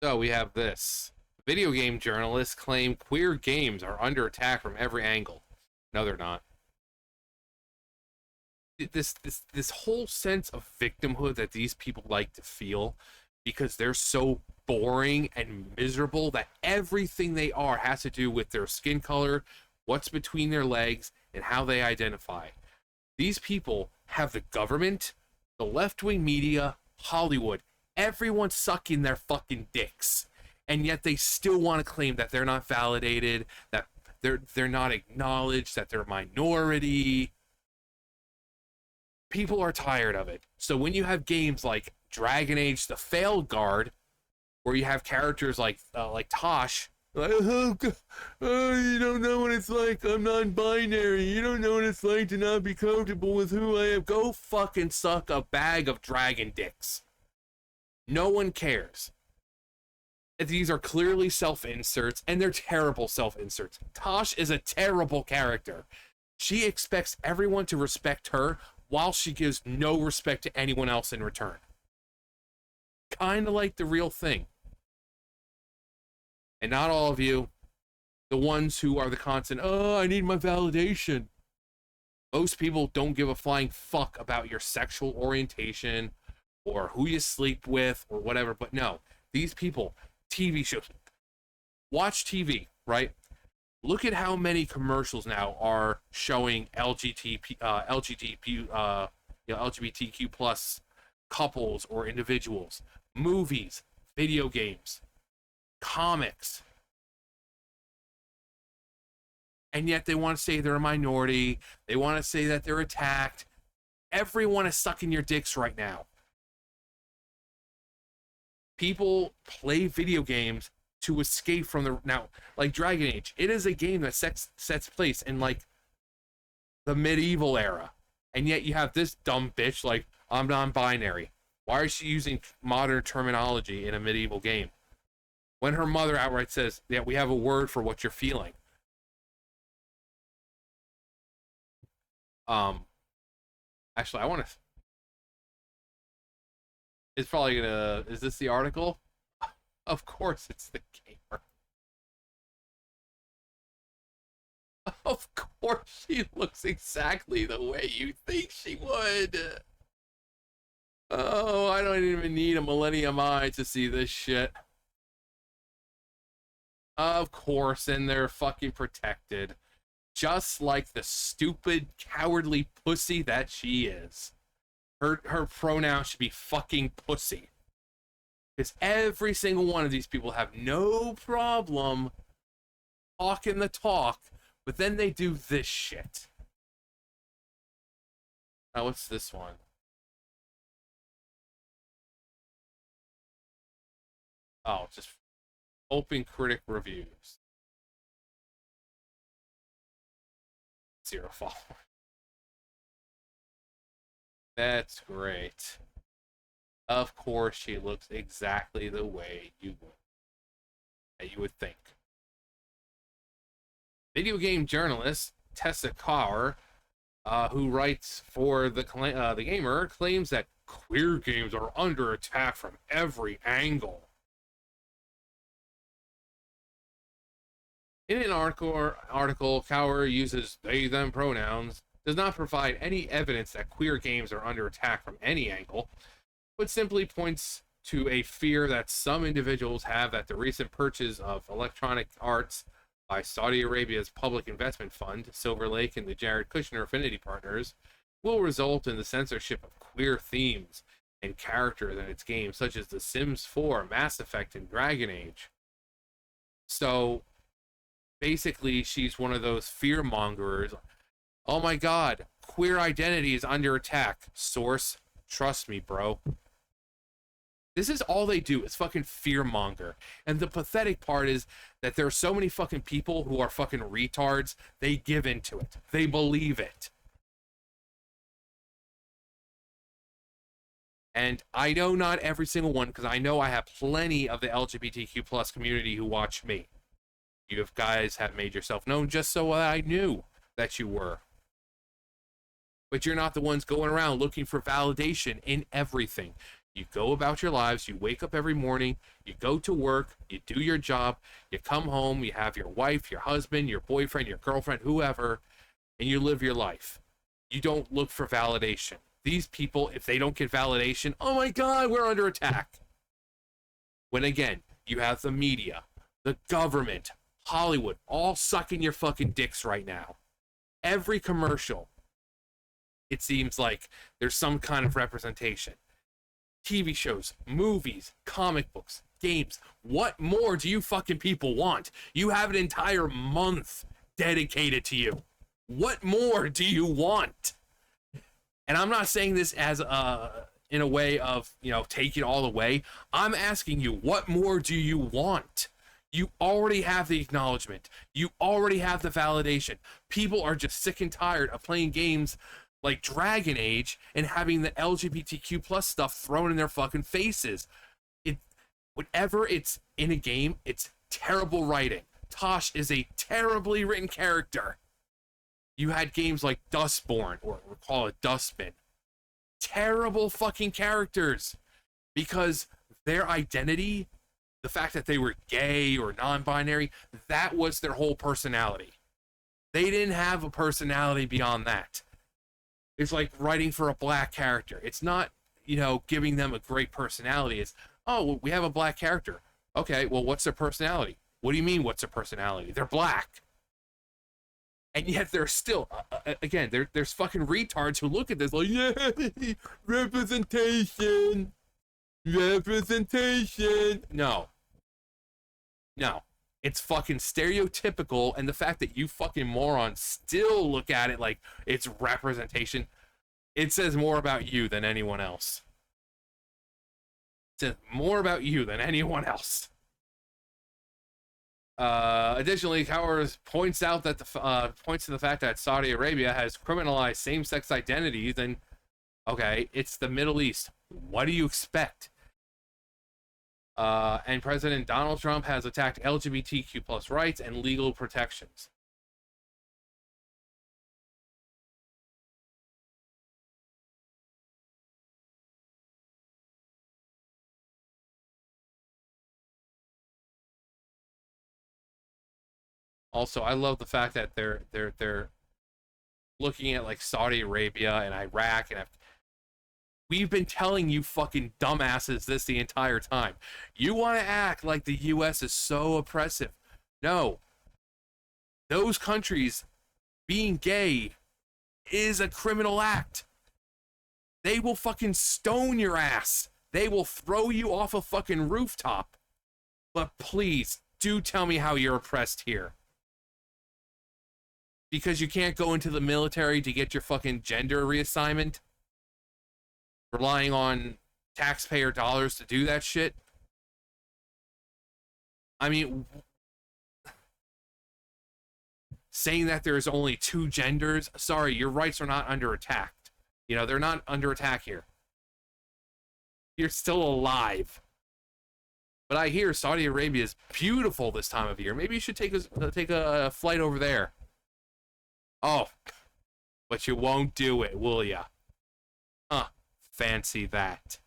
So we have this. Video game journalists claim queer games are under attack from every angle. No, they're not. This whole sense of victimhood that these people like to feel because they're so boring and miserable that everything they are has to do with their skin color, what's between their legs, and how they identify. These people have the government, the left-wing media, Hollywood, everyone sucking their fucking dicks. And yet they still want to claim that they're not validated, that they're not acknowledged, that they're a minority. People are tired of it. So when you have games like Dragon Age: The Failed Guard, where you have characters like Tosh, like, you don't know what it's like. I'm non-binary. You don't know what it's like to not be comfortable with who I am. Go fucking suck a bag of dragon dicks. No one cares. These are clearly self-inserts, and they're terrible self-inserts. Tosh is a terrible character. She expects everyone to respect her while she gives no respect to anyone else in return. Kind of like the real thing. And not all of you, the ones who are the constant, oh, I need my validation. Most people don't give a flying fuck about your sexual orientation or who you sleep with or whatever. But no, these people, TV shows, watch TV, right? Look at how many commercials now are showing LGBTQ plus couples or individuals, movies, video games, comics, and yet they want to say they're a minority. They want to say that they're attacked. Everyone is sucking your dicks right now. People play video games to escape from the now, like Dragon Age. It is a game that sets place in like the medieval era, and yet you have this dumb bitch like, I'm non-binary. Why is she using modern terminology in a medieval game when her mother outright says, yeah, we have a word for what you're feeling? Actually, I want to. It's probably gonna. Is this the article? Of course, it's the gamer. Of course, she looks exactly the way you think she would. Oh, I don't even need a Millennium Eye to see this shit. Of course, and they're fucking protected. Just like the stupid, cowardly pussy that she is. Her pronoun should be fucking pussy. Because every single one of these people have no problem talking the talk, but then they do this shit. Now, what's this one? Oh, just open critic reviews. 0 followers. That's great. Of course, she looks exactly the way you would think. Video game journalist Tessa Carr, who writes for the Gamer, claims that queer games are under attack from every angle. In an article, Cower uses they/them pronouns, does not provide any evidence that queer games are under attack from any angle, but simply points to a fear that some individuals have that the recent purchase of Electronic Arts by Saudi Arabia's public investment fund, Silver Lake, and the Jared Kushner Affinity Partners will result in the censorship of queer themes and characters in its games, such as The Sims 4, Mass Effect, and Dragon Age. So basically, she's one of those fear mongers. Oh my god, queer identity is under attack. Source, trust me, bro. This is all they do, is fucking fearmonger. And the pathetic part is that there are so many fucking people who are fucking retards, they give into it. They believe it. And I know not every single one, because I know I have plenty of the LGBTQ plus community who watch me. You guys have made yourself known just so I knew that you were. But you're not the ones going around looking for validation in everything. You go about your lives, you wake up every morning, you go to work, you do your job, you come home, you have your wife, your husband, your boyfriend, your girlfriend, whoever, and you live your life. You don't look for validation. These people, if they don't get validation, oh my God, we're under attack. When again, you have the media, the government, Hollywood, all sucking your fucking dicks right now. Every commercial, it seems like there's some kind of representation. TV shows, movies, comic books, games. What more do you fucking people want? You have an entire month dedicated to you. What more do you want? And I'm not saying this as in a way of, take it all away. I'm asking you, what more do you want? You already have the acknowledgement. You already have the validation. People are just sick and tired of playing games like Dragon Age and having the LGBTQ plus stuff thrown in their fucking faces. Whenever it's in a game, it's terrible writing. Tosh is a terribly written character. You had games like Dustborn, or we'll call it Dustbin. Terrible fucking characters. Because their identity, the fact that they were gay or non-binary, that was their whole personality. They didn't have a personality beyond that. It's like writing for a black character. It's not, giving them a great personality. It's, oh, well, we have a black character. Okay, well, what's their personality? What do you mean, what's their personality? They're black. And yet there's still, again, there's fucking retards who look at this like, yeah, representation. No. It's fucking stereotypical, and the fact that you fucking morons still look at it like it's representation, it says more about you than anyone else. It says more about you than anyone else. Additionally, Cowers points out that points to the fact that Saudi Arabia has criminalized same-sex identities, and okay, it's the Middle East. What do you expect? And President Donald Trump has attacked LGBTQ plus rights and legal protections. Also, I love the fact that they're looking at like Saudi Arabia and Iraq and we've been telling you fucking dumbasses this the entire time. You want to act like the U.S. is so oppressive. No. Those countries, being gay is a criminal act. They will fucking stone your ass. They will throw you off a fucking rooftop. But please, do tell me how you're oppressed here. Because you can't go into the military to get your fucking gender reassignment? Relying on taxpayer dollars to do that shit? I mean, saying that there's only two genders, sorry, your rights are not under attack. They're not under attack here. You're still alive. But I hear Saudi Arabia is beautiful this time of year. Maybe you should take a flight over there. Oh, but you won't do it, will ya? Huh. Fancy that.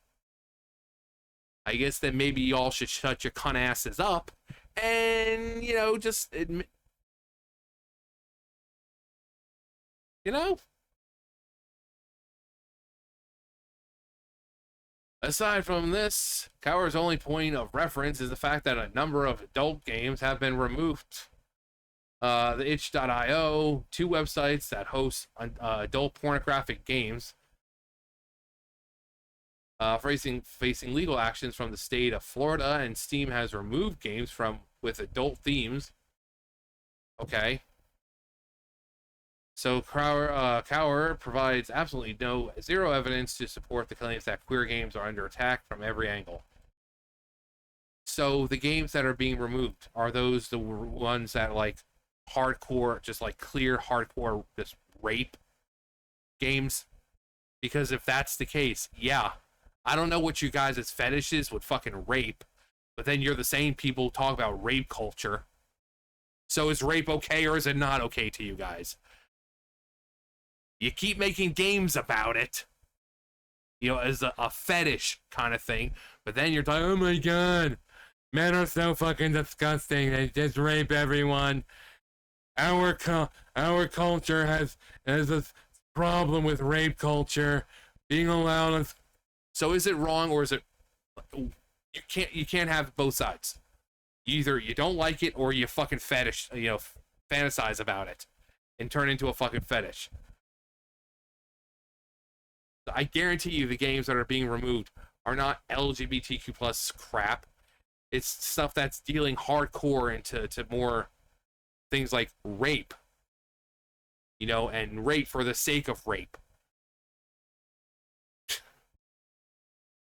I guess that maybe y'all should shut your cunt asses up and, just admit. Aside from this, Cower's only point of reference is the fact that a number of adult games have been removed. The itch.io, two websites that host adult pornographic games, facing legal actions from the state of Florida, and Steam has removed games with adult themes. Okay. So Cower provides absolutely zero evidence to support the claims that queer games are under attack from every angle. So the games that are being removed, are those the ones that like hardcore, just like clear hardcore, just rape games? Because if that's the case, yeah. I don't know what you guys' fetish is with fucking rape, but then you're the same people who talk about rape culture. So is rape okay or is it not okay to you guys? You keep making games about it. as a fetish kind of thing. But then you're like, oh my god, men are so fucking disgusting. They just rape everyone. Our culture has this problem with rape culture being allowed. So is it wrong, or is it you can't have both sides? Either you don't like it, or you fucking fantasize about it and turn into a fucking fetish. I guarantee you the games that are being removed are not LGBTQ plus crap. It's stuff that's dealing hardcore into more things like rape, and rape for the sake of rape.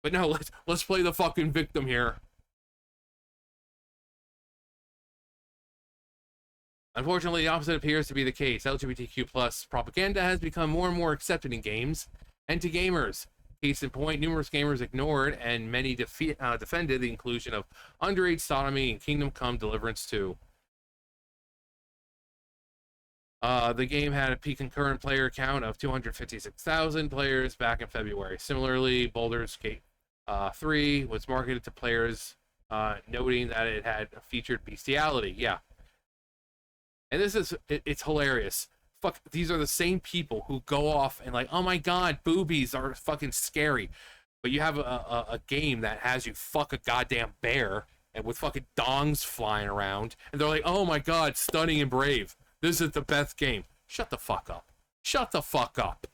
But no, let's play the fucking victim here. Unfortunately, the opposite appears to be the case. LGBTQ plus propaganda has become more and more accepted in games and to gamers. Case in point, numerous gamers ignored and many defended the inclusion of underage sodomy in Kingdom Come Deliverance 2. The game had a peak concurrent player count of 256,000 players back in February. Similarly, Baldur's Gate 3 was marketed to players, noting that it had featured bestiality. Yeah. And it's hilarious. Fuck, these are the same people who go off and like, oh my god, boobies are fucking scary. But you have a game that has you fuck a goddamn bear and with fucking dongs flying around. And they're like, oh my god, stunning and brave. This is the best game. Shut the fuck up. Shut the fuck up.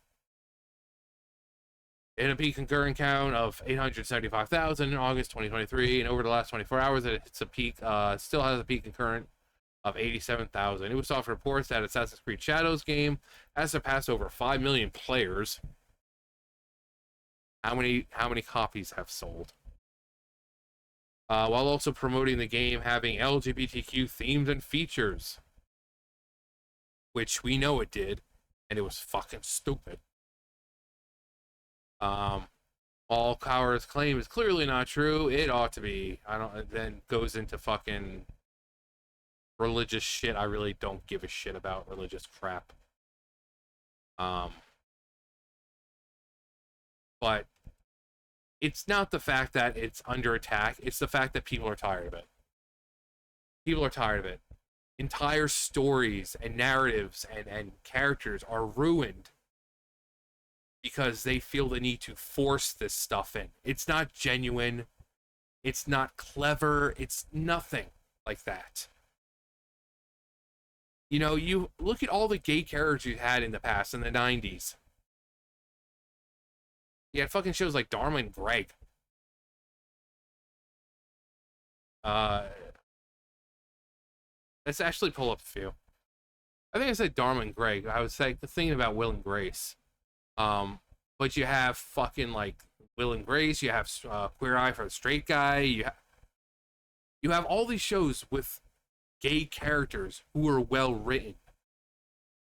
In a peak concurrent count of 875,000 in August 2023, and over the last 24 hours, it's a peak, still has a peak concurrent of 87,000. Ubisoft reports that Assassin's Creed Shadows game has surpassed over 5 million players. How many copies have sold? While also promoting the game having LGBTQ themes and features, which we know it did, and it was fucking stupid. All Cower's claim is clearly not true. It ought to be. Then goes into fucking religious shit. I really don't give a shit about religious crap. But it's not the fact that it's under attack. It's the fact that people are tired of it. People are tired of it. Entire stories and narratives and characters are ruined because they feel the need to force this stuff in. It's not genuine. It's not clever. It's nothing like that. You look at all the gay characters you had in the past, in the 90s. You had fucking shows like Dharma and Greg. Let's actually pull up a few. I think I said Dharma and Greg. I was thinking about Will and Grace. But you have fucking like Will and Grace. You have Queer Eye for the Straight Guy. You have all these shows with gay characters who are well written.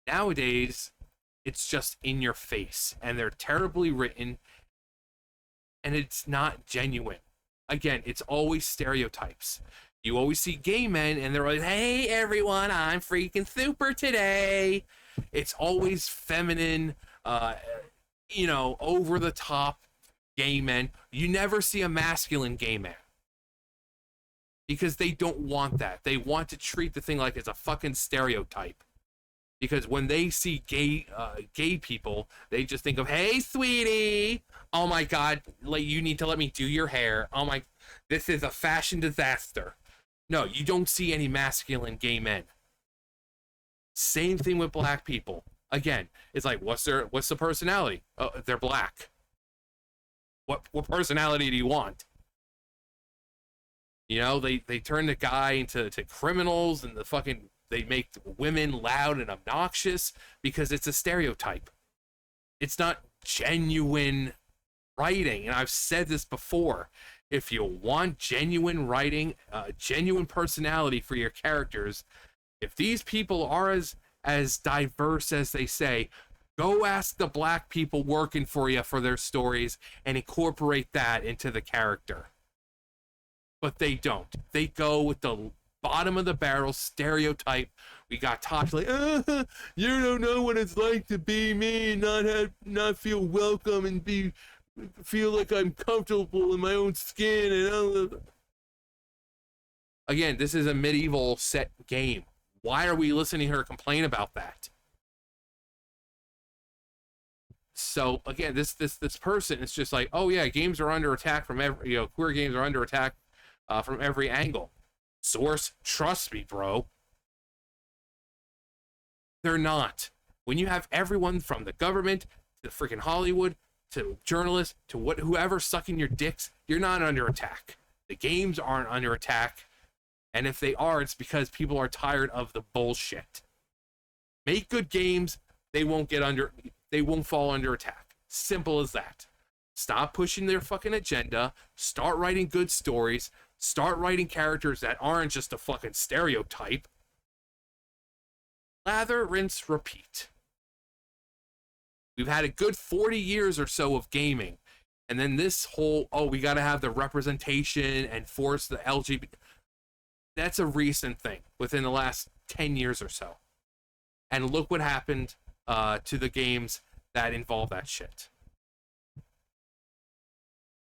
Nowadays, it's just in your face, and they're terribly written, and it's not genuine. Again, it's always stereotypes. You always see gay men, and they're like, hey, everyone, I'm freaking super today. It's always feminine, over the top gay men. You never see a masculine gay man. Because they don't want that. They want to treat the thing like it's a fucking stereotype. Because when they see gay people, they just think of, hey, sweetie, oh my god, you need to let me do your hair. Oh my, this is a fashion disaster. No, you don't see any masculine gay men. Same thing with black people. Again, it's like, what's the personality? Oh, they're black. What personality do you want? They turn the guy into criminals, and they make women loud and obnoxious because it's a stereotype. It's not genuine writing. And I've said this before. If you want genuine writing, genuine personality for your characters, if these people are as diverse as they say, go ask the black people working for you for their stories and incorporate that into the character. But they don't. They go with the bottom of the barrel stereotype. We got Tosh like, you don't know what it's like to be me and not feel welcome and be feel like I'm comfortable in my own skin and again, this is a medieval set game. Why are we listening to her complain about that? So again, this person is just like, oh yeah, games are under attack from every, queer games are under attack from every angle. Source, trust me, bro. They're not. When you have everyone from the government to freaking Hollywood to journalists to whoever sucking your dicks, you're not under attack. The games aren't under attack, and if they are, it's because people are tired of the bullshit. Make good games, they won't fall under attack. Simple as that. Stop pushing their fucking agenda. Start writing good stories. Start writing characters that aren't just a fucking stereotype. Lather, rinse, repeat. We've had a good 40 years or so of gaming. And then this whole, we got to have the representation and force the LGBT. That's a recent thing within the last 10 years or so. And look what happened to the games that involve that shit.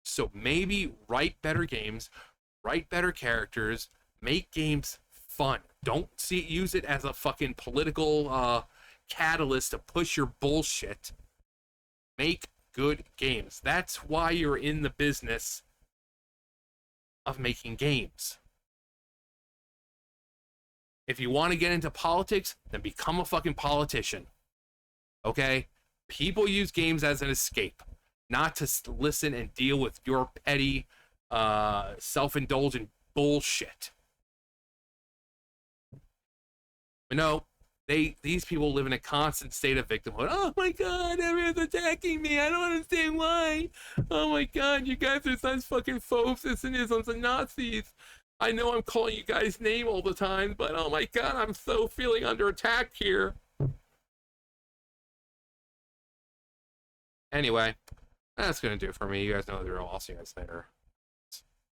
So maybe write better games, write better characters, make games fun. Don't use it as a fucking political catalyst to push your bullshit. Make good games. That's why you're in the business of making games. If you want to get into politics, then become a fucking politician. Okay? People use games as an escape, not to listen and deal with your petty, self-indulgent bullshit. You know, these people live in a constant state of victimhood. Oh my god, everyone's attacking me. I don't understand why. Oh my god, you guys are such fucking phobes and Nazis. I know I'm calling you guys name all the time, but oh my god, I'm so feeling under attack here. Anyway, that's gonna do it for me. You guys know the drill. I'll see you guys later.